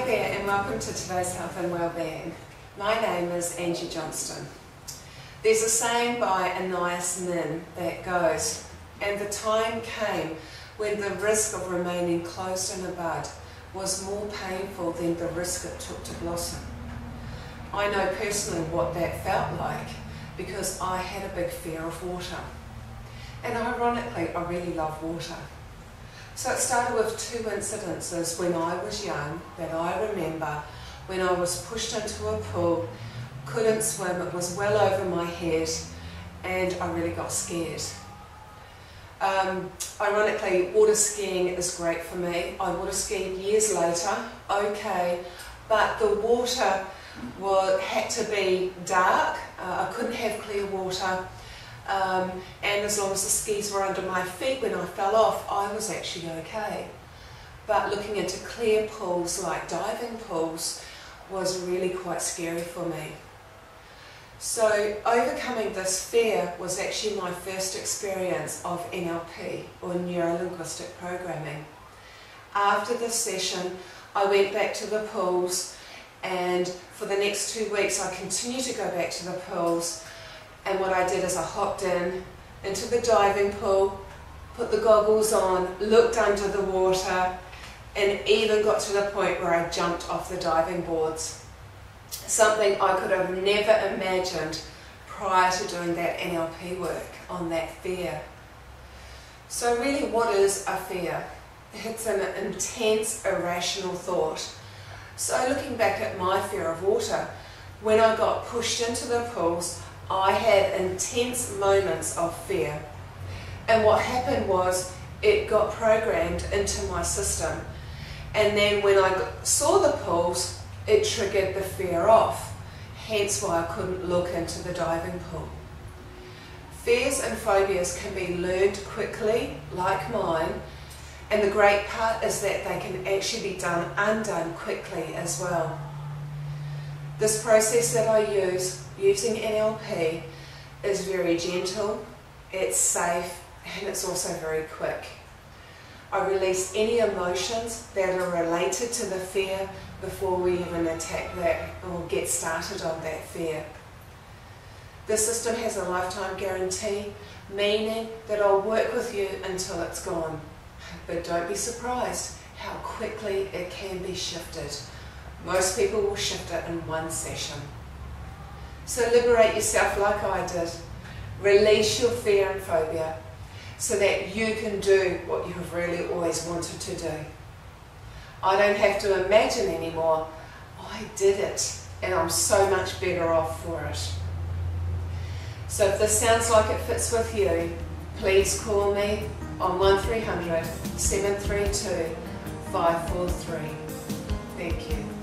there and welcome to today's Health and Wellbeing. My name is Angie Johnston. There's a saying by Anais Nin that goes, and the time came when the risk of remaining closed in a bud was more painful than the risk it took to blossom. I know personally what that felt like because I had a big fear of water. And ironically, I really love water. So it started with two incidences when I was young that I remember, when I was pushed into a pool, couldn't swim, it was well over my head, and I really got scared. Ironically, water skiing is great for me. I water skied years later, okay, but the water had to be dark. I couldn't have clear water. And as long as the skis were under my feet when I fell off, I was actually okay. But looking into clear pools like diving pools was really quite scary for me. So overcoming this fear was actually my first experience of NLP, or Neuro-Linguistic Programming. After this session, I went back to the pools, and for the next 2 weeks I continued to go back to the pools. And what I did is I hopped into the diving pool, put the goggles on, looked under the water, and even got to the point where I jumped off the diving boards. Something I could have never imagined prior to doing that NLP work on that fear. So really, what is a fear? It's an intense, irrational thought. So looking back at my fear of water, when I got pushed into the pools, I had intense moments of fear, and what happened was it got programmed into my system, and then when I saw the pools, it triggered the fear off, hence why I couldn't look into the diving pool. Fears and phobias can be learned quickly, like mine, and the great part is that they can actually be undone quickly as well. This process that I use, using NLP, is very gentle, it's safe, and it's also very quick. I release any emotions that are related to the fear before we even attack that or get started on that fear. The system has a lifetime guarantee, meaning that I'll work with you until it's gone. But don't be surprised how quickly it can be shifted. Most people will shift it in one session. So liberate yourself like I did. Release your fear and phobia so that you can do what you have really always wanted to do. I don't have to imagine anymore. I did it, and I'm so much better off for it. So if this sounds like it fits with you, please call me on 1300 732 543. Thank you.